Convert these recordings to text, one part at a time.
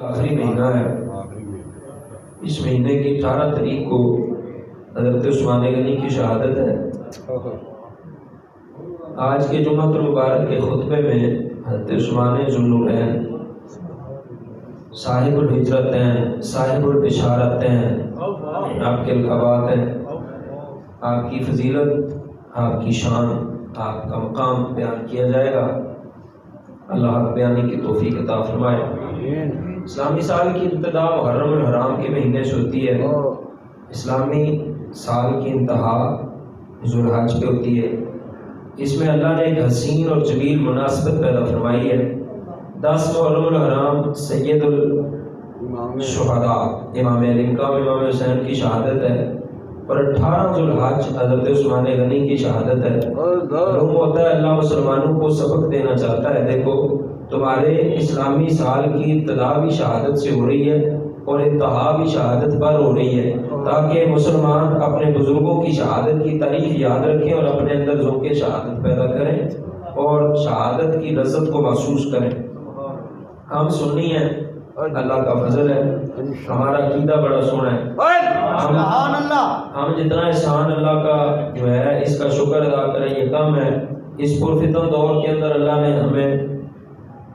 آخری مہینہ ہے. اس مہینے کی 18 تاریخ کو حضرت عثمان غنی کی شہادت ہے. آج کے جمعۃ المبارک کے خطبے میں حضرت عثمان ذوالنورین صاحب الحجرتین صاحب البشارتین آپ کے القابات ہیں. آپ کی فضیلت، آپ کی شان، آپ کا مقام بیان کیا جائے گا. اللہ حق بیانی کی توفیق عطا فرمائے. اسلامی سال کی ابتدا محرم الحرام کے مہینے سے ہوتی ہے. اسلامی سال کی انتہا ذوالحج پہ ہوتی ہے. اس میں اللہ نے ایک حسین اور جمیل مناسبت پیدا فرمائی ہے. 10 محرم الحرام سید الشہداء امام علی مقام امام حسین کی شہادت ہے، اور 18 ذوالحج حضرت عثمان غنی کی شہادت ہے. معلوم ہوتا ہے اللہ مسلمانوں کو سبق دینا چاہتا ہے. دیکھو تمہارے اسلامی سال کی ابتدا بھی شہادت سے ہو رہی ہے اور انتہا بھی شہادت پر ہو رہی ہے، تاکہ مسلمان اپنے بزرگوں کی شہادت کی تاریخ یاد رکھیں اور اپنے اندر ذوق شہادت پیدا کریں اور شہادت کی لذت کو محسوس کریں. ہم سنی ہیں، اللہ کا فضل ہے، ہمارا عقیدہ بڑا سونا ہے. ہم جتنا احسان اللہ کا جو ہے اس کا شکر ادا کریں یہ کم ہے. اس پرفتن دور کے اندر اللہ نے ہمیں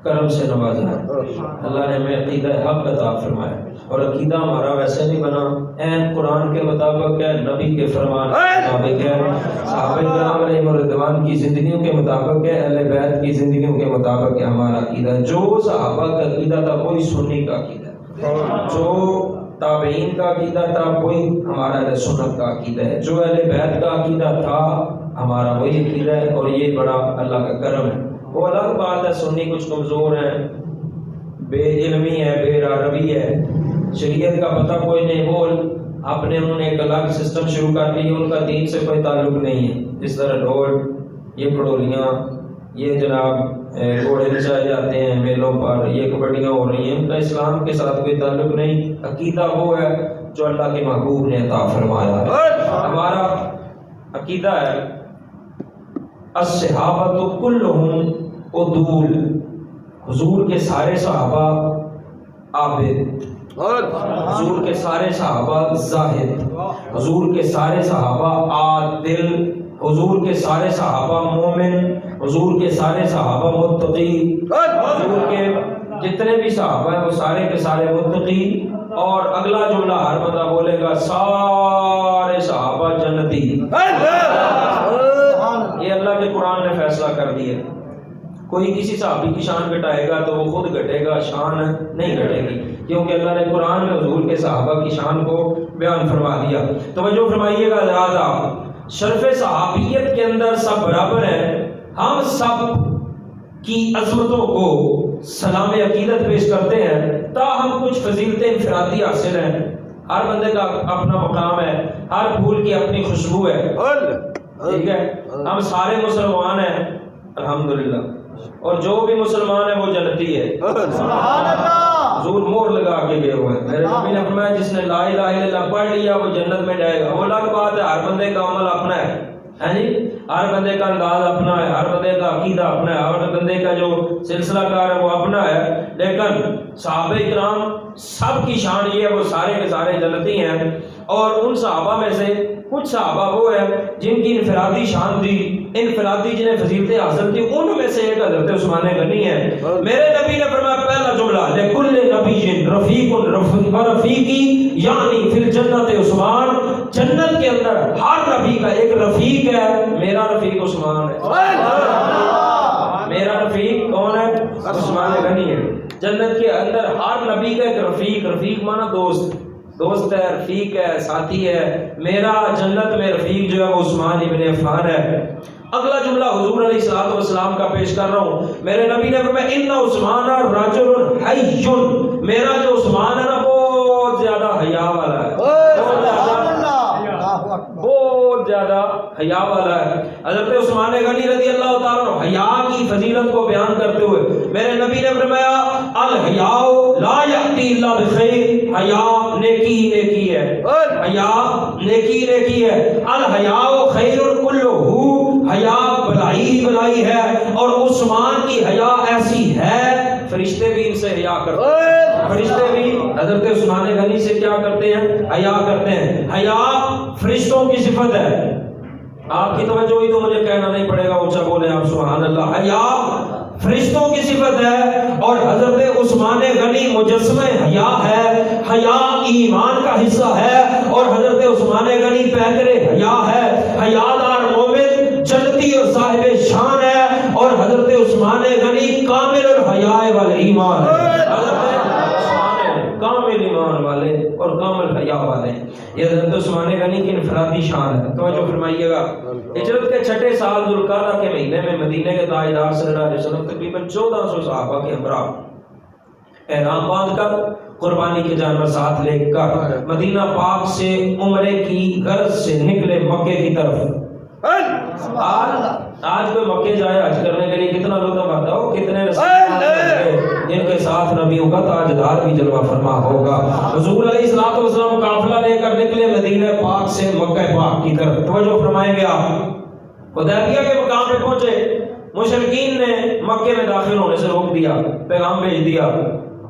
کرم سے نوازا ہے. اللہ نے ہمیں عقیدہ حق عطا فرمایا، اور عقیدہ ہمارا ویسے نہیں بنا، عین قرآن کے مطابق ہے، نبی کے فرمان کے مطابق ہے، صحابہ کرام علیہم رضوان کی زندگیوں کے مطابق ہے، اہل بیت کی زندگیوں کے مطابق ہے ہمارا عقیدہ. جو صحابہ کا عقیدہ تھا وہی سنی کا عقیدہ ہے، جو تابعین کا عقیدہ تھا وہی ہمارا اہل سنت کا عقیدہ ہے، جو اہل بیت کا عقیدہ تھا ہمارا وہی عقیدہ ہے. اور یہ بڑا اللہ کا کرم ہے. وہ الگ بات ہے سنی کچھ کمزور ہیں، بے علمی ہے، بے روی ہے، شریعت کا پتہ کوئی نہیں، وہ اپنے انہوں نے ایک الگ سسٹم شروع کر لی، ان کا دین سے کوئی تعلق نہیں ہے. جس طرح ڈھول، یہ پڑولیاں، یہ جناب گھوڑے نچائے جاتے ہیں میلوں پر، یہ کبڈیاں ہو رہی ہیں، ان کا اسلام کے ساتھ کوئی تعلق نہیں. عقیدہ وہ ہے جو اللہ کے محبوب نے عطا فرمایا ہے. ہمارا عقیدہ ہے الصحابۃ کلہم عدول، حضور کے سارے صحابہ عابد، حضور کے سارے صحابہ زاہد، حضور کے سارے صحابہ عادل، حضور کے سارے صحابہ مومن، حضور کے سارے صحابہ متقی، حضور کے جتنے بھی صحابہ ہیں وہ سارے کے سارے متقی. اور اگلا جملہ ہر بندہ بولے گا سارے صحابہ جنتی. یہ اللہ کے قرآن نے فیصلہ کر دیا. کوئی کسی صحابی کی شان گھٹائے گا تو وہ خود گھٹے گا، شان نہیں گھٹے گی، کیونکہ اللہ نے قرآن میں حضور کے صحابہ کی شان کو بیان فرما دیا. توجہ فرمائیے گا. لہٰذا شرف صحابیت کے اندر سب برابر ہیں. ہم سب کی عظمتوں کو سلام عقیدت پیش کرتے ہیں، تاہم کچھ فضیلتیں انفرادی حاصل ہیں. ہر بندے کا اپنا مقام ہے، ہر پھول کی اپنی خوشبو ہے. ٹھیک ہے، ہم سارے مسلمان ہیں الحمدللہ، اور جو بھی مسلمان ہے وہ جنتی ہے. سبحان اللہ. حضور مور لگا کے گئے ہوئے ہیں. میرے نبی نے فرمایا جس نے لا الہ الا اللہ پڑھ لیا وہ جنت میں جائے گا. وہ الگ بات ہے، ہر بندے کا عمل اپنا ہے، ہر بندے کا انداز اپنا ہے، ہر بندے کا عقیدہ اپنا ہے، ہر بندے کا جو سلسلہ کار ہے وہ اپنا ہے. لیکن صحابہ کرام سب کی شان یہ ہے وہ سارے کے سارے جنتی ہیں. اور ان صحابہ میں سے کچھ صحابہ وہ ہیں جن کی انفرادی شان تھی، انفرادی جنہیں فضیلتیں حاصل تھی. ان میں سے ایک حضرت عثمان غنی ہے. میرے نبی نے فرمایا پہلا جملہ لکل نبی رفیق رفیقی یعنی فی الجنت عثمان. جنت کے اندر ہر نبی کا ایک رفیق ہے، میرا رفیق عثمان ہے. میرا رفیق کون ہے؟ عثمان غنی ہے. جنت کے اندر ہر نبی کا ایک رفیق، رفیق مانا دوست، دوست ہے، رفیق ہے، ساتھی ہے. میرا جنت میں رفیق جو ہے وہ عثمان ابن عفان ہے. اگلا جملہ حضور علیہ الصلوۃ والسلام کا پیش کر رہا ہوں. میرے نبی نے فرمایا ان عثمان رجل حی. میرا جو عثمان ہے نا بہت زیادہ حیا والا ہے، بہت زیادہ حیا والا ہے. حضرت عثمان غنی رضی اللہ تعالیٰ عنہ حیا کی فضیلت کو بیان کرتے ہوئے میرے نبی نے فرمایا الحیاء لا یأتی الا بخیر. حیا نیکی ہی نیکی ہے، حیا نیکی نیکی ہے. الحیاء خیر کلہ، حیا بلائی بلائی ہے. اور عثمان کی حیا ایسی ہے فرشتے بھی ان سے حیا کرتے ہیں. فرشتے بھی حضرت عثمان غنی سے کیا کرتے ہیں؟ حیا کرتے ہیں. حیا فرشتوں کی صفت ہے. آپ کی توجہ ہوئی تو مجھے کہنا نہیں پڑے گا, اونچا بولیں آپ سبحان اللہ. حیا فرشتوں کی صفت ہے اور حضرت عثمان غنی مجسمہ حیا ہے. حیا ایمان کا حصہ ہے اور حضرت عثمان غنی پیکرے حیا ہے. حیادار مومن جنتی اور صاحب شان ہے اور حضرت عثمان غنی کامل الحیا والایمان ہے. کامل ایمان والے اور کامل حیا والے. یہ حضرت عثمان غنی کی انفرادی شان ہے. توجہ فرمائیے گا. ہجرت کے چھٹے سال ذوالقعدہ کے مہینے میں مدینے کے تاجدار صلی اللہ علیہ وسلم تقریباً 1400 صحابہ کے ہمراہ احرام باندھ کر قربانی کے جانور ساتھ لے کر مدینہ پاک سے عمرے کی غرض سے نکلے مکے کی طرف. آج کوئی مکے جائے حج کرنے کے لیے کتنا لطف آتا ہو, کتنے رسول جن کے ساتھ نبیوں کا تاجدار بھی جلوہ فرما ہوگا. حضور علیہ الصلوۃ والسلام قافلہ لے کر نکلے مدینہ پاک سے مکہ پاک کی طرف. توجہ فرمائیں گے آپ. حدیبیہ کے مقام پہ پہنچے, مشرکین نے مکے میں داخل ہونے سے روک دیا, پیغام بھیج دیا.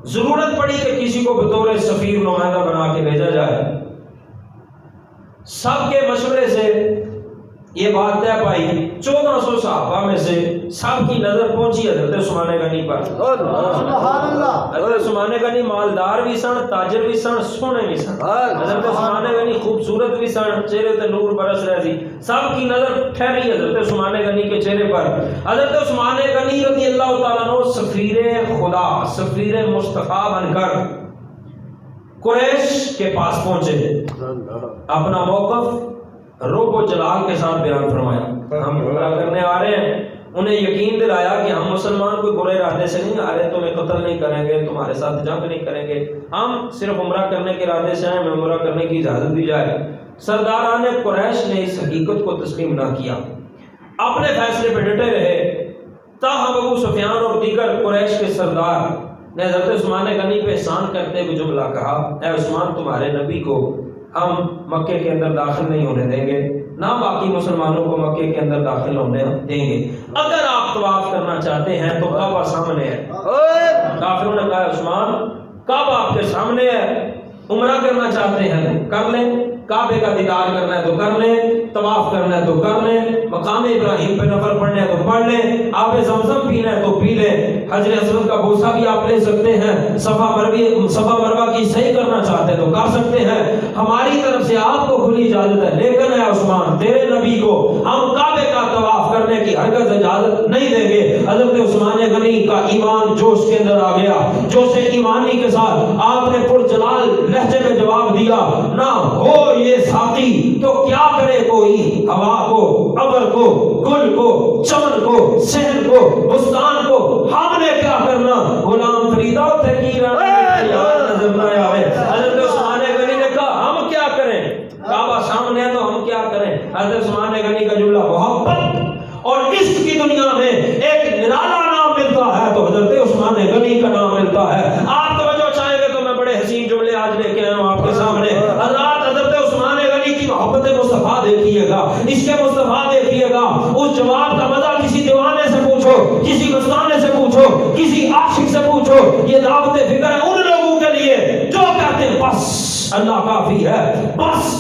ضرورت پڑی کہ کسی کو بطور سفیر نمائندہ بنا کے بھیجا جائے. سب کے مشورے سے یہ بات طے پائی. 1400 صحابہ میں سے سب کی نظر پہنچی حضرت عثمان غنی پر. حضرت عثمان غنی مالدار بھی سن, تاجر بھی سن, سونے بھی سن. حضرت عثمان غنی خوبصورت بھی سن, چہرے تے نور برس رہا سی. سب کی نظر ٹھہری حضرت عثمان غنی کے چہرے پر. حضرت عثمان غنی رضی اللہ تعالیٰ عنہ سفیر خدا, سفیر مصطفیٰ بن کر قریش کے پاس پہنچے. اپنا موقف روب و جلال کے ساتھ بیان فرمایا. ہم عمرہ کرنے آ رہے ہیں. انہیں یقین دلایا کہ ہم مسلمان کوئی برے ارادے سے نہیں آ رہے, تمہیں قتل نہیں کریں گے, تمہارے ساتھ جنگ نہیں کریں گے, ہم صرف عمرہ کرنے کے ارادے سے ہیں, ہمیں عمرہ کرنے کی اجازت دی جائے. سرداران قریش نے اس حقیقت کو تسلیم نہ کیا, اپنے فیصلے پہ ڈٹے رہے. تاہم ابو سفیان اور دیگر قریش کے سردار نے حضرت عثمان غنی پہ احسان کرتے ہوئے جملہ کہا, اے عثمان, تمہارے نبی کو ہم مکے کے اندر داخل نہیں ہونے دیں گے, نہ باقی مسلمانوں کو مکے کے اندر داخل ہونے دیں گے. اگر آپ طواف کرنا چاہتے ہیں تو کعبہ سامنے ہے. کافروں نے کہا, عثمان کعبہ آپ کے سامنے ہے, عمرہ کرنا چاہتے ہیں تو کر لیں, کعبے کا دیدار کرنا ہے تو کر لیں, طواف کرنا ہے تو کر لیں, مقام ابراہیم پہ نفل پڑھنا ہے تو پڑھ لیں, آب زمزم پینا ہے تو پی لیں, حجر اسود کا بوسہ بھی آپ لے سکتے ہیں, صفا مروہ کی صحیح کرنا چاہتے ہیں تو کر سکتے ہیں. ہماری طرف سے آپ کو کھلی اجازت ہے, لیکن اے عثمان, تیرے نبی کو ہم کعبے کا طواف کرنے کی ہرگز اجازت نہیں دیں گے. حضرت عثمان غنی کا ایمان جوش کے اندر آ گیا. جوش ایمانی کے ساتھ آپ نے پرجلال لہجے میں جواب دیا, نہ ہو یہ ساقی تو کیا کرے کوئی, ہوا کو, ابر کو, گل کو, چمن کو, صحن کو, بستان کو, ہم نے کیا کرنا. غلام فریدہ تحقیرہ نظر نہ آئے. حضرت عثمان غنی نے کہا, ہم کیا کریں, کعبہ سامنے ہے تو ہم کیا کریں. حضرت عثمان غنی کا جملہ محبت اور عشق کی دنیا میں ایک نرالا نام ملتا ہے تو حضرت عثمان غنی کا نام ملتا ہے. آپ توجہ چاہیں گے تو میں بڑے حسین جملے آج لے کے آیا ہوں آپ کے سامنے. حضرت عثمان غنی کی محبت مصطفیٰ دیکھیے گا, اس کے مصطفیٰ دیکھیے گا. اس جواب کا مزہ کسی دیوانے سے پوچھو, کسی مستانے سے پوچھو, کسی عاشق سے پوچھو. یہ دعوت فکر ہے ان لوگوں کے لیے جو کہتے ہیں بس اللہ کافی ہے, بس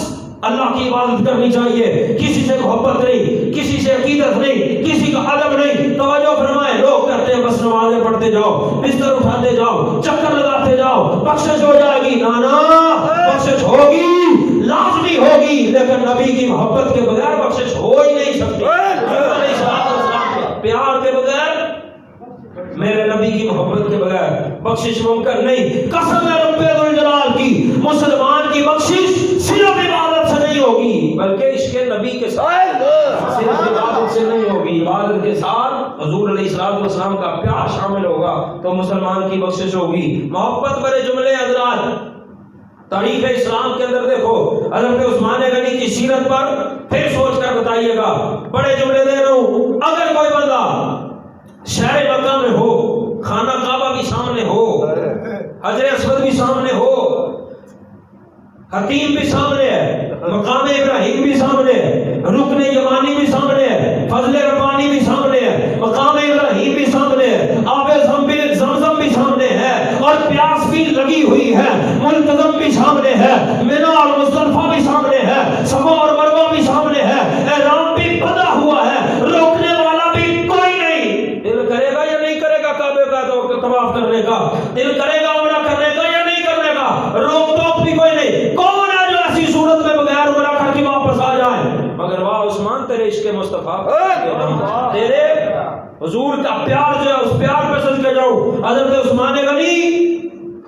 اللہ کی عبادت کرنی چاہیے, کسی سے محبت نہیں, کسی سے عقیدت نہیں, کسی کا ادب نہیں. توجہ فرمائیں, لوگ کہتے ہیں بس نمازیں پڑھتے جاؤ, بستر اٹھاتے جاؤ, چکر لگاتے جاؤ, بخشش ہو جائے گی. نانا, بخشش ہوگی, لازمی ہوگی, لیکن نبی کی محبت کے بغیر بخشش ہو ہی نہیں سکتی. پیار کے بغیر, میرے نبی کی محبت کے بغیر بخشش ممکن نہیں. قسم ہے رب ذوالجلال کی, مسلمان کی بخشش صرف عبادت سے نہیں ہوگی بلکہ عشق نبی کے ساتھ, صرف عبادت سے نہیں ہوگی, عبادت کے ساتھ حضور علیہ الصلوۃ والسلام کا پیار شامل ہوگا تو مسلمان کی بخشش ہوگی. محبت بڑے جملے حضرات تاریخ اسلام کے اندر دیکھو. حضرت عثمان غنی کی سیرت پر پھر سوچ کر بتائیے گا, بڑے جملے دے رہا ہوں. اگر کوئی بندہ شہر مکہ میں ہو, خانہ کعبہ بھی سامنے ہو, حجر اسود بھی سامنے ہو, حتیم بھی سامنے ہے, مقام ابراہیم بھی سامنے ہے, رکن یمانی بھی سامنے ہے, فضل ربانی بھی سامنے ہے, مقام ابراہیم بھی سامنے ہے, آب زمزم بھی سامنے ہے, اور پیاس بھی لگی ہوئی ہے، ملتزم بھی سامنے ہے، مینا اور مزدلفہ بھی سامنے ہے، صفا اور مروہ بھی سامنے ہے، احرام بھی بندھا ہوا ہے، روکنے والا بھی کوئی نہیں۔ دل کرے گا یا نہیں کرے گا کعبے کا طواف کرنے کا؟ دل کرے گا عمرہ کرنے کا یا نہیں کرنے کا؟ روک ٹوک بھی کوئی نہیں۔ کون ہے جو ایسی صورت میں بغیر عمرہ کر کے واپس آ جائے؟ مگر واہ عثمان تیرے عشق مصطفیٰ، تیرے حضور کا پیار جو ہے اس پیار پہ صدقے جاؤں۔ حضرت عثمان غنی،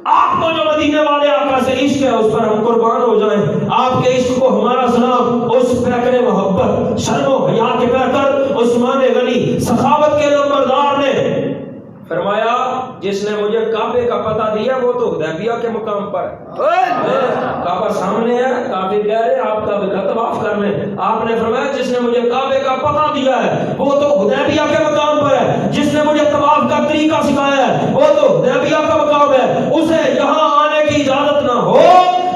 آپ کو جو مدینے والے آقا سے عشق ہے اس پر ہم قربان ہو جائیں۔ آپ کے عشق کو ہمارا سلام، اس پیکر محبت شرم و حیا کے پیکر عثمان غنی سخاوت کے نمبردار نے فرمایا جس نے مجھے کعبے کا پتہ دیا وہ تو حدیبیہ کے مقام پر ہے۔ کعبہ سامنے ہے، کعبے کہہ رہے آپ کعبے کا طواف کر لیں۔ آپ نے فرمایا جس نے مجھے کعبے کا پتہ دیا ہے وہ تو حدیبیہ کے مقام پر ہے، جس نے مجھے طواف کا طریقہ سکھایا ہے وہ تو حدیبیہ کا مقام ہے، اسے یہاں آنے کی اجازت نہ ہو،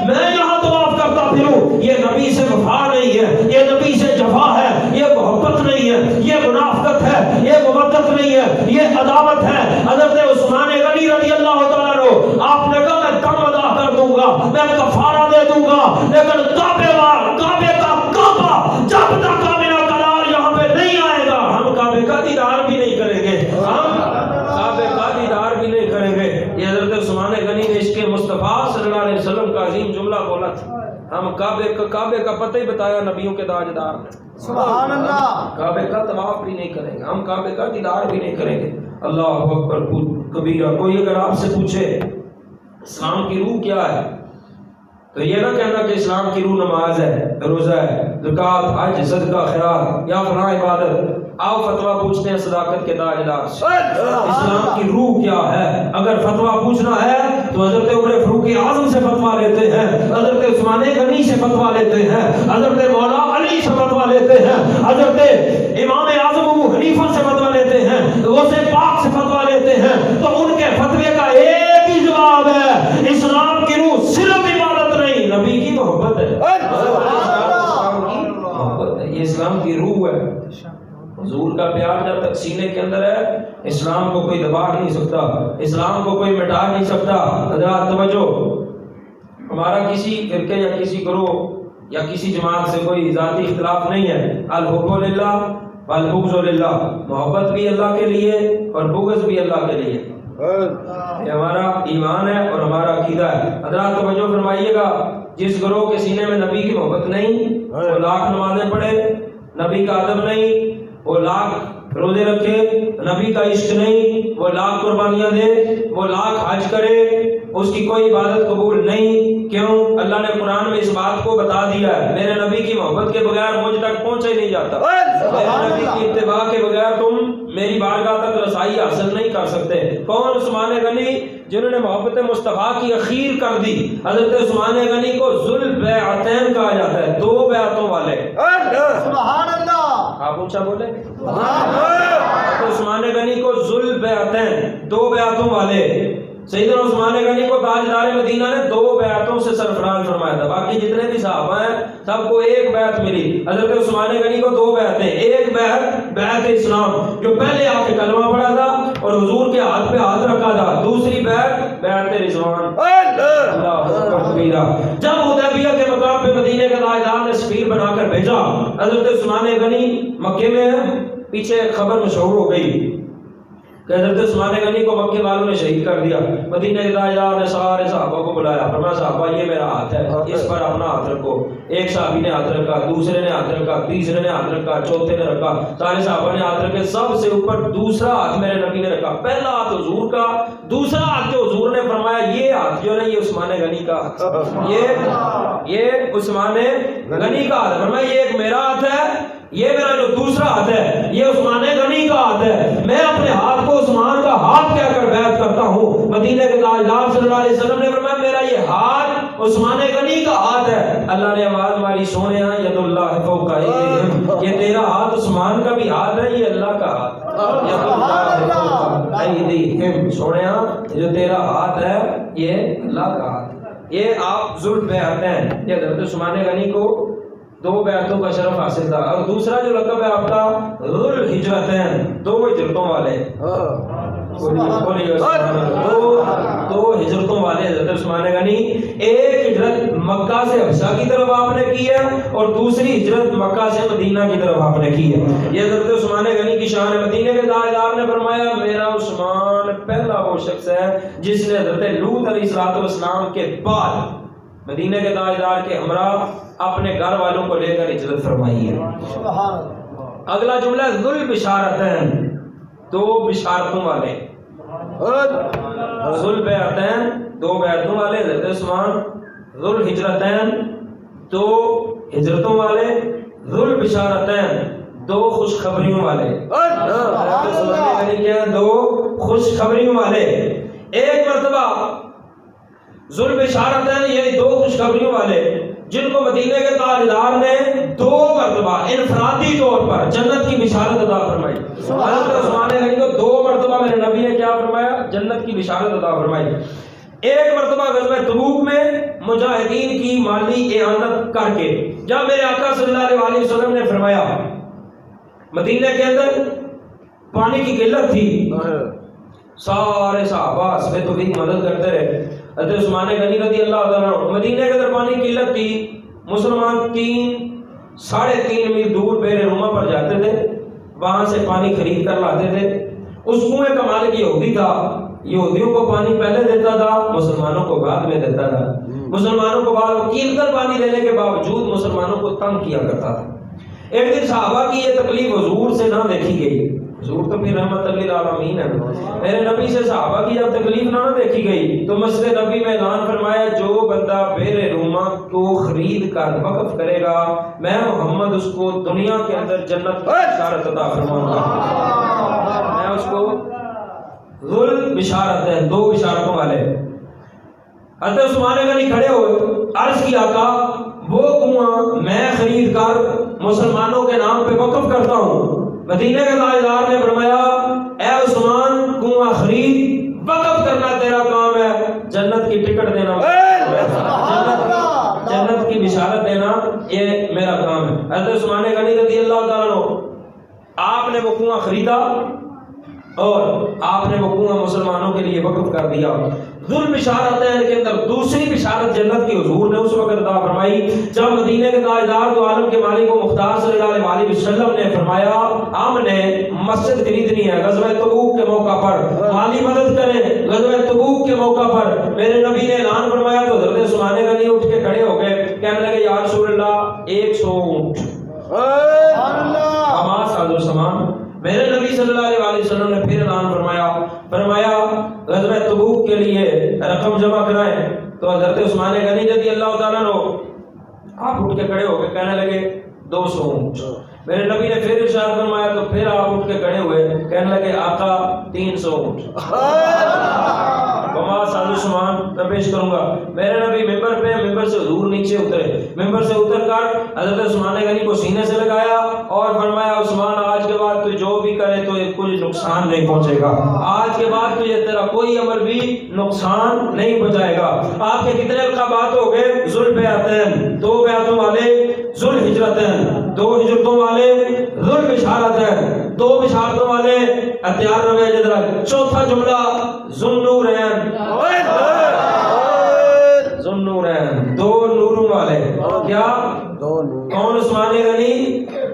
میں یہاں طواف کرتا پھروں۔ یہ نبی سے وفا نہیں ہے، یہ نبی سے جفا ہے، یہ محبت نہیں ہے، یہ منافقت ہے، یہ مودت نہیں ہے، یہ عداوت ہے۔ حضرت عثمان غنی رضی اللہ تعالیٰ عنہ آپ نے کہا میں دم ادا کر دوں گا، میں کفارہ دے دوں گا، لیکن کعبے کا کعبہ جب تک کاملہ قرار یہاں پہ نہیں آئے گا ہم کعبے کا دیدار بھی نہیں کریں گے، ہم کعبے کا دیدار بھی نہیں کریں گے۔ یہ حضرت عثمان غنی نے عشق مصطفیٰ صلی اللہ علیہ وسلم کا عظیم جملہ بولا تھا۔ ہم کعبے کا پتہ ہی بتایا نبیوں کے تاجدار نے، سبحان اللہ، کعبے کا طواف بھی نہیں کریں گے، ہم کعبے کا دیدار بھی نہیں کریں گے۔ اللہ اکبر کبیرہ۔ کوئی اگر آپ سے پوچھے اسلام کی روح کیا ہے تو یہ نہ کہنا کہ اسلام کی روح نماز ہے، روزہ ہے، زکات، حج، صدقہ، خیرات یا فلاں عبادت۔ آؤ فتویٰ پوچھتے ہیں صداقت کے تاجدار سے، اسلام کی روح کیا ہے؟ اگر فتویٰ پوچھنا ہے تو حضرت عمر فاروق اعظم سے فتویٰ لیتے ہیں، حضرت عثمان غنی سے فتویٰ لیتے ہیں، حضرت مولا علی سے فتویٰ لیتے ہیں، حضرت امام اعظم ابو حنیفہ سے فتویٰ لیتے ہیں، غوث پاک سے فتویٰ لیتے ہیں، تو ان کے فتوے کا ایک ہی جواب ہے، اسلام کی روح صرف عبادت نہیں، نبی کی محبت ہے۔ یہ اسلام کی روح ہے۔ حضور کا پیار جب تک سینے کے اندر ہے اسلام کو کوئی دبا نہیں سکتا، اسلام کو کوئی مٹا نہیں سکتا۔ حضرات توجہ، ہمارا کسی فرقے یا کسی گروہ یا کسی جماعت سے کوئی ذاتی اختلاف نہیں ہے۔ الحب للہ والبغض للہ، محبت بھی اللہ کے لیے اور بغض بھی اللہ کے لیے، یہ ہمارا ایمان ہے اور ہمارا عقیدہ ہے۔ حضرات توجہ فرمائیے گا، جس گروہ کے سینے میں نبی کی محبت نہیں وہ لاکھ نمازیں پڑھے، نبی کا ادب نہیں، وہ لاکھ روزے رکھے، نبی کا عشق نہیں، وہ لاکھ قربانیاں دے، وہ لاکھ حج کرے، اس کی کوئی عبادت قبول نہیں۔ کیوں؟ اللہ نے قرآن میں اس بات کو بتا دیا ہے، میرے نبی کی محبت کے بغیر مجھ تک پہنچا ہی نہیں جاتا، میرے نبی کی اتباع کے بغیر تم میری بارگاہ تک رسائی حاصل نہیں کر سکتے۔ کون؟ عثمان غنی، جنہوں نے محبت مصطفیٰ کی اخیر کر دی۔ حضرت عثمان غنی کو ذو البیعتین کہا جاتا ہے، دو بیعتوں والے۔ سبحان اللہ، آپ اونچا بولے۔ عثمان غنی کو ذو البیعتین، دو بیعتوں والے۔ سیدنا عثمان غنی کو تاجدار مدینہ نے دو بیعتوں سے سرفراز فرمایا تھا، باقی جتنے بھی صحابہ ہیں سب کو ایک بیعت ملی، حضرت عثمان غنی کو دو بیعتیں، ایک بیعت بیعت اسلام جو پہلے آ کے کلمہ پڑھا تھا اور حضور کے ہاتھ پہ ہاتھ رکھا تھا، دوسری بیعت بیعت رضوان۔ اللہ اکبر کبیرہ۔ جب حدیبیہ کے مقام پہ مدینے کے تاجدار نے سفیر بنا کر بھیجا، حضرت عثمان غنی مکے میں پیچھے خبر مشہور ہو گئی کہ حضرت عثمان غنی کو مکے والوں نے شہید کر دیا۔ مدینہ کے تاجدار نے سارے صحابہ کو بلایا، فرمایا صحابہ یہ میرا ہاتھ ہے، اس پر اپنا ہاتھ رکھو۔ ایک صحابی نے ہاتھ رکھا، دوسرے نے ہاتھ رکھا، تیسرے نے ہاتھ رکھا، چوتھے نے رکھا، سارے صحابہ نے ہاتھ رکھے، سب سے اوپر دوسرا ہاتھ میرے نبی نے رکھا، پہلا ہاتھ حضور کا، دوسرا ہاتھ جو حضور نے فرمایا یہ ہاتھ جو ہے یہ عثمان غنی کا ہاتھ، یہ عثمان غنی کا ہاتھ، فرمایا یہ ایک میرا ہاتھ ہے، یہ میرا جو دوسرا ہاتھ ہے یہ عثمان غنی کا ہاتھ ہے، میں اپنے ہاتھ کو عثمان کا ہاتھ کہہ کر بیعت کرتا ہوں۔ مدینے کے تاجدار صلی اللہ علیہ وسلم نے فرمایا میرا یہ ہاتھ عثمان غنی کا ہاتھ ہے۔ اللہ نے آواز ماری، سونیا ید اللہ فوق ایدیہم، یہ تیرا ہاتھ عثمان کا بھی ہاتھ ہے، یہ اللہ کا ہاتھ، ید اللہ فوق ایدیہم، سونیا جو تیرا ہاتھ ہے یہ اللہ کا ہاتھ۔ یہ آپ ذو البیعتین، یہ حضرت عثمان غنی کو دو بیعتوں کا شرف حاصل تھا۔ اور دوسرا جو لقب ہے آپ کا ذو الہجرتین، دو ہجرتوں والے۔ دو ہجرتوں والے حضرت عثمان غنی، ایک ہجرت مکہ سے حبشہ کی طرف آپ نے کی ہے اور دوسری ہجرت مکہ سے مدینہ کی طرف آپ نے کی ہے۔ یہ حضرت عثمان غنی کی شان ہے۔ مدینہ کے تاجدار نے فرمایا میرا عثمان پہلا وہ شخص ہے جس نے حضرت لوط علیہ السلام کے بعد مدینہ کے تاجدار کے ہمراہ اپنے گھر والوں کو لے کر ہجرت فرمائی ہے۔ اگلا جملہ ذو البشارتین، دو بشارتوں والے، ذو البیعتین، دو بیعتوں والے حضرت عثمان، ذو الہجرتین، دو ہجرتوں والے، ذو البشارتین، دو خوشخبریوں والے۔ دو خوشخبریوں والے، ایک مرتبہ ذو البشارتین، یہ دو خوشخبریوں والے جن کو مدینے کے تاجدار نے دو مرتبہ انفرادی طور پر جنت کی بشارت عطا فرمائی۔ حضرت عثمان غنی کو دو مرتبہ میرے نبی نے کیا فرمایا؟ جنت کی بشارت عطا فرمائی۔ ایک مرتبہ غزوہ تبوک میں مجاہدین کی مالی اعانت کر کے، جب میرے آقا صلی اللہ علیہ وسلم نے فرمایا مدینہ کے اندر پانی کی قلت تھی، سارے صحابہ اس پہ تو بھی مدد کرتے رہے۔ حضرت عثمان غنی رضی اللہ تعالیٰ عنہ، مدینہ کے اندر پانی کی قلت تھی، مسلمان 3-3.5 میل دور بیر روما پر جاتے تھے، وہاں سے پانی خرید کر لاتے تھے۔ اس کنویں کا مالک یہودی تھا، یہودیوں کو پانی پہلے دیتا تھا، مسلمانوں کو بعد میں دیتا تھا۔ مسلمانوں کو بعد قیمت کر پانی دینے کے باوجود مسلمانوں کو تنگ کیا کرتا تھا۔ ایک دن صحابہ کی یہ تکلیف حضور سے نہ دیکھی گئی، حضور تو پھر رحمت للعالمین ہے، میرے نبی سے صحابہ کی جب تکلیف نہ دیکھی گئی تو مسجد نبی میں اعلان فرمایا جو بندہ بیر روما کو خرید کر وقف کرے گا میں محمد اس کو دنیا کے اندر جنت کی بشارت عطا فرماؤں گا۔ میں اس کو ذو بشارت ہے، دو بشارتوں والے۔ حضرت عثمان غنی کھڑے ہوئے، عرض کیا آقا وہ کنواں میں خرید کر مسلمانوں کے نام پہ وقف کرتا ہوں۔ مدینہ کے تاجدار نے فرمایا اے عثمان کنواں خرید، وقف کرنا تیرا کام ہے، جنت کی ٹکٹ دینا، جنت کی بشارت دینا یہ میرا کام ہے۔ حضرت عثمان غنی رضی اللہ تعالیٰ عنہ، آپ نے وہ کنواں خریدا اور آپ نے وہ کنواں مسلمانوں کے لیے وقف کر دیا۔ ذو البشارتین کے اندر دوسری بشارت جنت کی حضور نے اس وقت عطا فرمائی جب مدینے کے تاجدار تو عالم کے مالک و مختار صلی اللہ علیہ وسلم نے فرمایا ہم نے مسجد خریدنی ہے، غزوہ تبوک کے موقع پر مالی مدد کریں۔ غزوہ تبوک کے موقع پر میرے نبی نے اعلان فرمایا تو حضرت عثمان غنی اٹھ کے کھڑے ہو گئے، کہنے لگے یا رسول اللہ 100 اونٹ حماس حاضر سامان۔ میرے نبی صلی اللہ علیہ وسلم نے پھر اعلان فرمایا غزوہ تبوک کے لیے رقم جمع کرائیں تو حضرت عثمان غنی رضی اللہ تعالیٰ عنہ آپ اٹھ کے کھڑے ہو کے کہنے لگے 200 اونٹ۔ میرے نبی نے پھر ارشاد فرمایا تو پھر آپ اٹھ کے کھڑے ہوئے کہنے لگے آقا 300 اونٹ۔ سامان میں پیش کروں گا۔ میرے نبی ممبر پہ، ممبر سے حضور نیچے اترے، ممبر سے اتر کر حضرت عثمان غنی کو سینے سے لگایا اور فرمایا عثمان آج کے بعد تو جو بھی کرے تو کچھ نقصان نہیں پہنچے گا، آج کے بعد تجھے تیرا کوئی عمل بھی نقصان نہیں پہنچائے گا۔ آپ کے کتنے القابات ہو گئے؟ ذو البیعتین، دو بیعتوں والے، ذو الہجرتین، دو ہجرتوں والے، ذو البشارتین، دو بشارتوں والے۔ تیار رہے جدرا چوتھا جملہ ذو النورین، ذو النورین، دو نوروں والے۔ کیا کون؟ عثمان غنی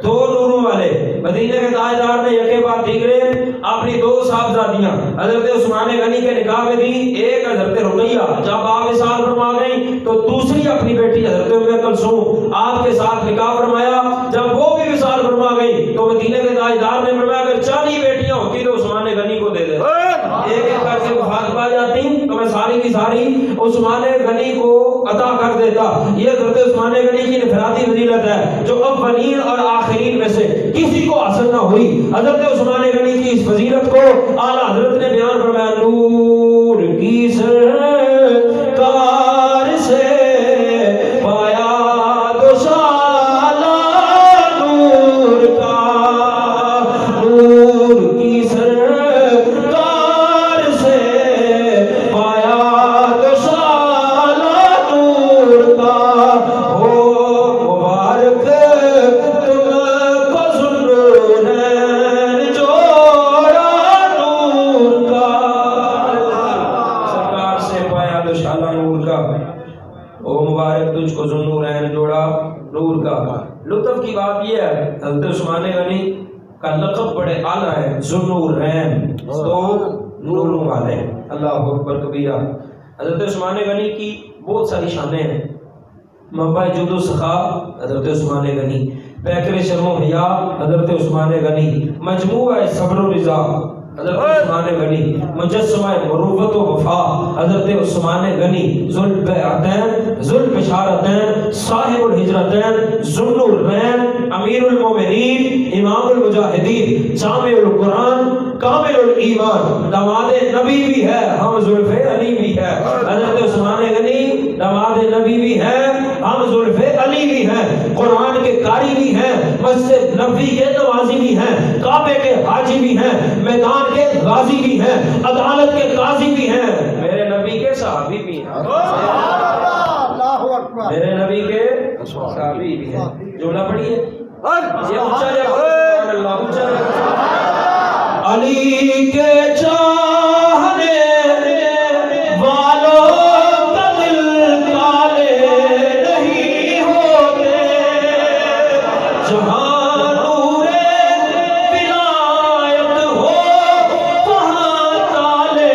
دو نوروں والے۔ مدینہ کے تاجدار نے یکے بعد دیگرے اپنی دو صاحبزادیاں حضرت عثمان غنی کے نکاح میں دی، ایک حضرت رقیہ جب آپ وصال فرما گئی تو دوسری اپنی بیٹی حضرت ام کلثوم آپ کے ساتھ نکاح فرمایا۔ جب وہ بھی وصال فرما گئی تو مدینہ کے تاجدار نے فرمایا اگر 40 بیٹیاں ہوتی تو عثمان غنی کو دے دے، ایک ایک کر کے وفات پا جاتی تو میں ساری کی ساری عثمان غنی کو عطا کر دیتا۔ یہ حضرت عثمان غنی کی انفرادی فضیلت ہے جو اولین اور آخرین میں سے کسی کو حاصل نہ ہوئی۔ حضرت عثمان غنی کی اس فضیلت کو اعلیٰ حضرت نے بیان فرمایا نور کی سرکار سے پایا دو سالہ نور کا، نور کی سرکار سے پایا دو سالہ نور کا، ہو مبارک تم کو ذو النورین جوڑا نور کا۔ او مبارک تجھ کو ذوالنورین جوڑا نور کا۔ لطف کی بات یہ ہے حضرت عثمان غنی کا لقب بڑے اعلیٰ ہے، ذوالنورین، تو نوروں والے، اللہ اکبر کبیرہ۔ حضرت عثمان غنی کی بہت ساری شانیں ہیں۔ منبع جود و سخا حضرت عثمان غنی، پیکر شرم و حیا حضرت عثمان غنی، مجموعہ صبر و رضا حضرت عثمان غنی، مجسمہ مروت و وفا حضرت عثمان غنی، ذوالبیعتین، ذوالبشارتین، صاحب الہجرتین، ذوالنورین، امیر المومنین، امام المجاہدین، جامع القرآن، کامل الایمان، داماد نبی بھی ہے، ہم زلف علی بھی ہے۔ حضرت عثمان غنی داماد نبی بھی ہے، ہم زلف علی بھی ہیں، قرآن کے قاری بھی ہیں، مسجد نبوی کے نوازی بھی ہیں، کعبے کے حاجی بھی ہیں، میدان کے غازی بھی ہیں، عدالت کے قاضی بھی ہیں، میرے نبی کے صحابی بھی ہیں، اللہ اکبر، میرے نبی کے صحابی بھی ہیں۔ جملہ پڑھیے، یہ اونچا جائے، سبحان اللہ، اونچا جائے۔ علی کے چاہنے والوں کا دل کالے نہیں ہوتے، جہاں نور ولایت ہو وہاں تالے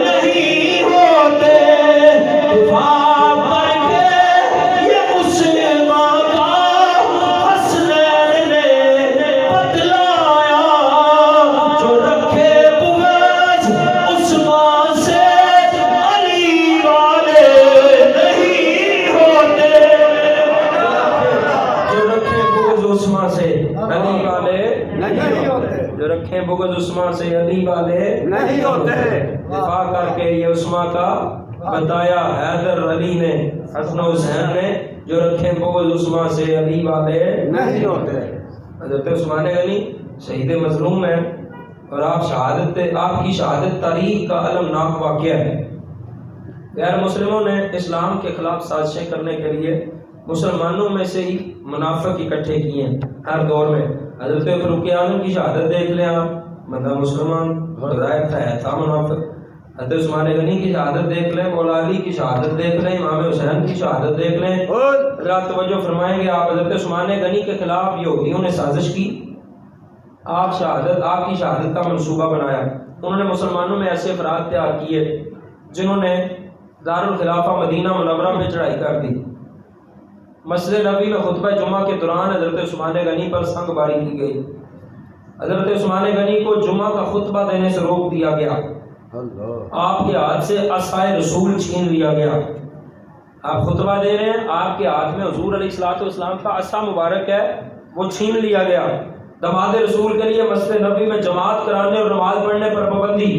نہیں ہوتے۔ دفاع کر کے یہ مسلمان کا حسنین نے بتلایا، جو رکھے بغض عثمان سے علی والے نہیں ہوتے، جو رکھے بغض عثمان سے علی والے نہیں ہوتے، جو رکھے بغض عثمان سے علی والے نہیں ہوتے۔ دفاع کر کے یہ عثمان کا بتایا حیدر علی نے، حسن و حسین نے، جو رکھے بغض عثمان سے علی والے نہیں ہوتے۔ حضرت عثمان غنی شہید مظلوم ہے، اور آپ کی شہادت تاریخ کا المناک واقعہ ہے۔ غیر مسلموں نے اسلام کے خلاف سازشیں کرنے کے لیے مسلمانوں میں سے ہی منافق اکٹھے کیے ہیں ہر دور میں۔ حضرت فاروق اعظم کی شہادت دیکھ لیں آپ، بندہ مسلمان بظاہر تھا منافق۔ حضرت عثمان غنی کی شہادت دیکھ لیں، مولا علی کی شہادت دیکھ لیں، امام حسین کی شہادت دیکھ لیں۔ حضرات توجہ فرمائیں گے، آپ حضرت عثمان غنی کے خلاف یہودیوں نے سازش کی، آپ کی شہادت کا منصوبہ بنایا۔ انہوں نے مسلمانوں میں ایسے افراد تیار کیے جنہوں نے دارالخلافہ مدینہ منورہ میں چڑھائی کر دی۔ مسجد نبوی میں خطبہ جمعہ کے دوران حضرت عثمان غنی پر سنگ باری کی گئی۔ حضرت عثمان غنی کو جمعہ کا خطبہ دینے سے روک دیا گیا، آپ کے ہاتھ سے عصائے رسول چھین لیا گیا۔ آپ خطبہ دے رہے ہیں، آپ کے ہاتھ میں حضور علیہ الصلوۃ والسلام کا عصا مبارک ہے، وہ چھین لیا گیا۔ داماد رسول کے لیے مسجد نبوی میں جماعت کرانے اور نماز پڑھنے پر پابندی،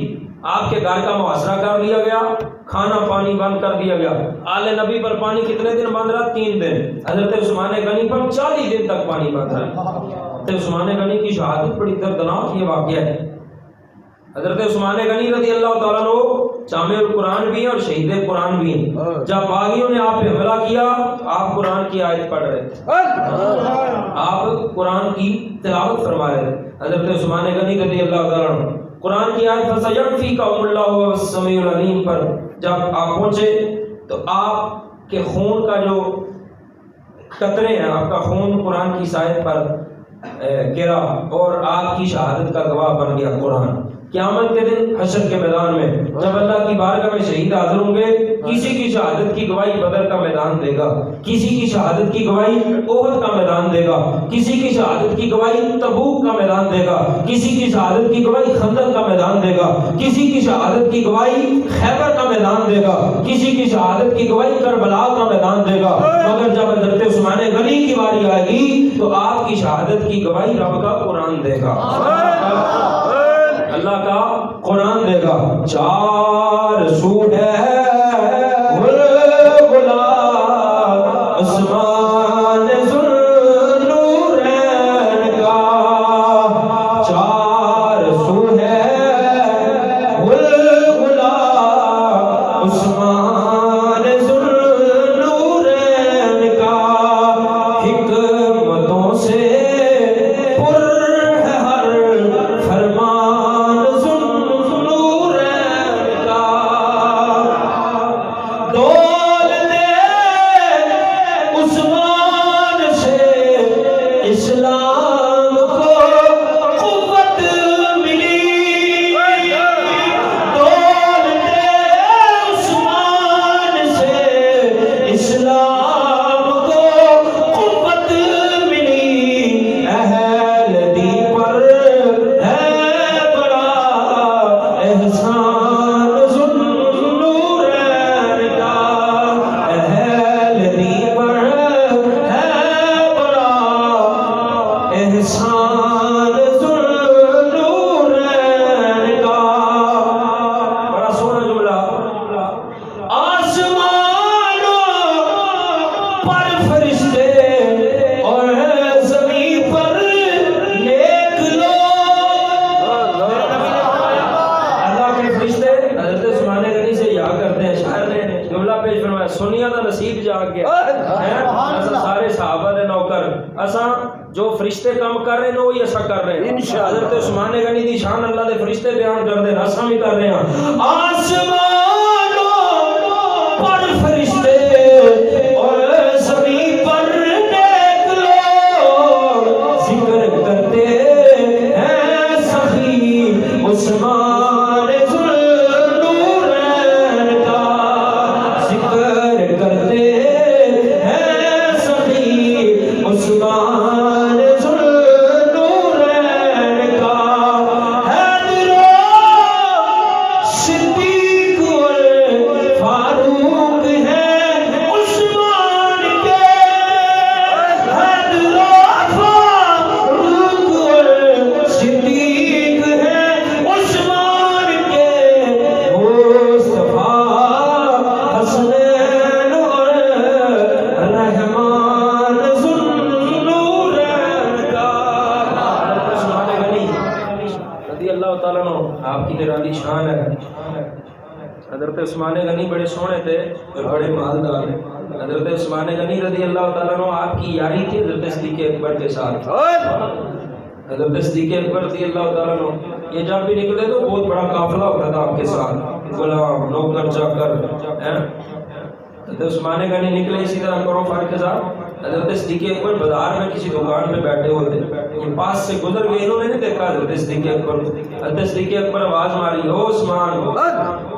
آپ کے گھر کا محاصرہ کر لیا گیا، کھانا پانی بند کر دیا گیا۔ آل نبی پر پانی کتنے دن بند رہا؟ 3 دن۔ حضرت عثمان غنی پر 40 دن تک پانی بند رہا۔ حضرت عثمان غنی کی شہادت بڑی دردناک یہ واقعہ ہے۔ حضرت عثمان غنی رضی اللہ تعالیٰ عنہ جامع القرآن بھی ہیں اور شہید قرآن بھی ہیں۔ جب باغیوں نے آپ پہ حملہ کیا، آپ قرآن کی آیت پڑھ رہے تھے، آپ قرآن کی تلاوت فرما رہے تھے۔ حضرت عثمان غنی رضی اللہ تعالیٰ عنہ قرآن کی آیت فَسَيَكْفِيكَهُمُ اللَّهُ وَهُوَ السَّمِيعُ الْعَلِيمُ پر جب آپ پہنچے تو آپ کے خون کا جو قطرے ہیں، آپ کا خون قرآن کی آیت پر گرا اور آپ کی شہادت کا گواہ بن گیا قرآن۔ قیامت کے دن حشر کے میدان میں جب اللہ کی بارگاہ میں شہید حاضر ہوں گے، کسی کی شہادت کی گواہی بدر کا میدان دے گا، کسی کی شہادت کی گواہی احد کا میدان دے گا، کسی کی شہادت کی گواہی تبوک کا میدان دے گا، کسی کی شہادت کی گواہی خندق کا میدان دے گا، کسی کی شہادت کی گواہی خیبر کا میدان دے گا، کسی کی شہادت کی گواہی کربلا کا میدان دے گا۔ مگر جب حضرت عثمان غنی کی باری آئے گی تو آپ کی شہادت کی گواہی رب کا قرآن دے گا، اللہ کا قرآن دے گا۔ چار سو ہے عثمان ذوالنورین کا، چار سو ہے عثمان ذوالنورین کا، حکمتوں سے پر ہے ہر فرمان ذوالنورین کا۔ دنیا دا نصیب جاگ گیا اساں سارے صحابہ دے نوکر اساں جو فرشتے کام کر رہے ہیں وہی ایسا کر رہے ہیں انشاءاللہ حضرت عثمان غنی دی شان اللہ دے فرشتے بیان کر دے اساں بھی کر رہے ہیں آسمانوں پر فرشتے اور زمین پر نیک لوگ ذکر کرتے ہیں سخی عثمان ذوالنورین کا ذکر کرتے ہیں سخی عثمان ذوالنورین کا حیدر صدیق فاروق ہے عثمان کے حیدر فاروق صدیق ہے عثمان کے مصطفیٰ حسنین اور رحمان ذوالنورین کا عثمان غنی رضی اللہ تعالیٰ عنہ آپ کی نرالی شان ہے حضرت عثمان غنی بڑے سونے تھے اور بڑے مالدار حضرت عثمان غنی رضی اللہ تعالیٰ عنہ آپ کی یاری تھی حضرت صدیق اکبر کے ساتھ حضرت صدیق اکبر رضی اللہ تعالیٰ عنہ یہ جب بھی نکلے تو بہت بڑا قافلہ ہوتا تھا آپ کے ساتھ غلام نوکر چاکر حضرت عثمان غنی نکلے اسی طرح کرو فار کے ساتھ حضرت صدیق اکبر بازار میں کسی دکان میں بیٹھے ہوتے یہ پاس سے گزر گئے انہوں نے نہیں دیکھا حضرت صدیق اکبر حضرت صدیق اکبر آواز ماری او عثمان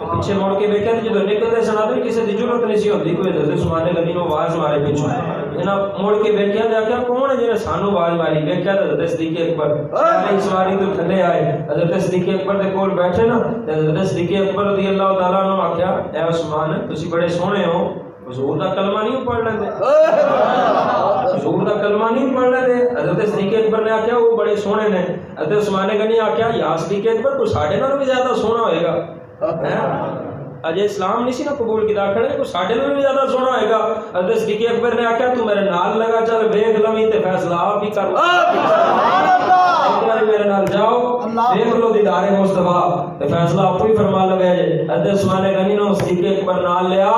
پیچھے موڑ کے دیکھا جو نکلتے سنا تو کسی دی ضرورت نہیں سی ہوتی کوئی حضرت عثمان غنی نے آواز مارے پیچھے جناب موڑ کے دیکھا دیکھا کون ہے جنہیں سانو آواز ماری دیکھا تو حضرت صدیق اکبر اس سواری تو تھلے آئے حضرت صدیق اکبر دے کول بیٹھے نا حضرت صدیق اکبر رضی اللہ تعالیٰ عنہ آخیا اے عثمان تسی بڑے سونے ہو حضور دا کلمہ نہیں پڑھ لیندے حضور دا کلمہ نہیں پڑھ لیندے حضرت صدیق اکبر نے آخیا وہ بڑے سونے نے حضرت عثمان غنی آخیا یا صدیق اکبر کوئی ساڈے نال بھی زیادہ سونا ہوئے گا اجے اسلام نہیں سی نا قبول کیتا کھڑے کوئی ساڈے نال بھی زیادہ سونا ہوئے گا حضرت صدیق اکبر نے آخیا تو میرے نال لگا چل ویکھ لویں تے فیصلہ آپ ہی کر میرے نال جاؤ دیکھ لو دیدار مصطفیٰ تے فیصلہ آپ ہی فرما لو جے حضرت عثمان غنی نے صدیق اکبر نال لیا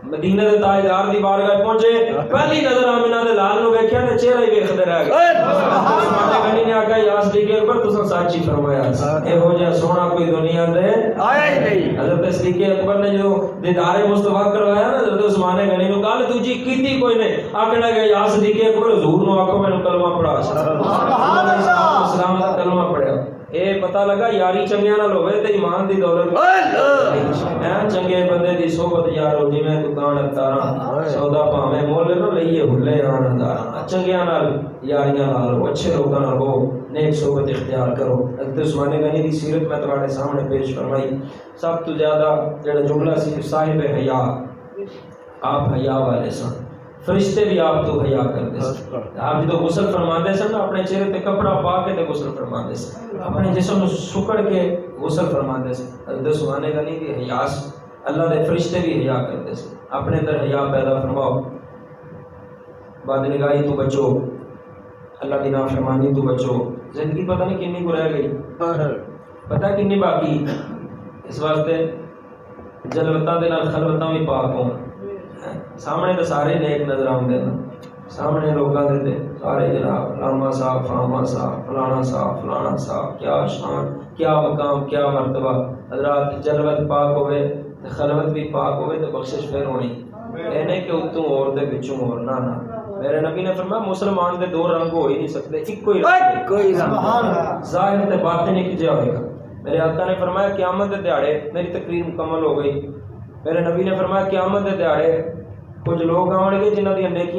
مدینے دے تاجدار دی بارگاہ پہنچے پہلی نظر آمنہ دے لال نو ویکھیا تے چہرہ ہی ویکھدے رہ گئے عثمان غنی نے آکھیا یا صدیق اکبر تساں سچی فرمایا اے ہو جا سونا کوئی دنیا دے آیا ہی نہیں حضرت صدیق اکبر نے جو دیدار مصطفیٰ کروایا نا حضرت عثمان غنی نو گل دوجی کیتی کوئی نہیں آکھنا گیا یا صدیق اکبر حضور نو آکھو مینوں کلمہ پڑھا سبحان اللہ اسلام دا کلمہ پڑھیا اے پتہ لگا یاری چنگیاں نال ہوے تے ایمان دی دولت چنگے بندے دی صحبت یارو جویں دکان تاراں سودا پاویں مول نہ لئیے بھلے آن ہزاراں چنگیاں نال یاریاں نال اچھے لوکاں نال ہو نیک صحبت اختیار کرو حضرت عثمان غنی دی سیرت میں تواڈے سامنے پیش فرمائی سب تو زیادہ جڑا جملہ سی صاحب حیا آپ حیا والے سن فرشتے بھی آپ تو حیا کرتے سن آپ جو غسل فرماندے سن اپنے چہرے تے کپڑا پا کے تے غسل فرماندے سن اپنے جسم نو سکڑ کے غسل فرماندے سن حضرت عثمان غنی دی حیا اللہ دے فرشتے بھی حیا کرتے سن اپنے اندر حیا پیدا فرماؤ بد نگاہی تو بچو اللہ دی نافرمانی تو بچو زندگی پتہ نہیں کنی کو رہ گئی پتہ کنی باقی اس واسطے جلوتاں دے نال خلوتاں بھی پاک ہون سامنے تو سارے نیک نظر آتے ہیں سامنے لوگوں کے سارے جناب لاما صاحب فاما صاحب فلانا صاحب کیا شان کیا مقام کیا مرتبہ حضرات جلوت پاک ہوئے خلوت بھی پاک ہوئے تو بخشش پھر ہونی کہنے کہ اتوں اور دے بچوں اور نہ میرے نبی نے فرمایا مسلمان دے دو رنگ ہو ہی نہیں سکتے ایک کوئی رنگ ظاہر تے باطن ایک جہا ہوئے گا میرے آقا نے فرمایا قیامت دے دیہاڑے میری تقریر مکمل ہو گئی میرے نبی نے فرمایا قیامت دے دیہاڑے کچھ لوگ آؤں گے جنہاں دی نیکیاں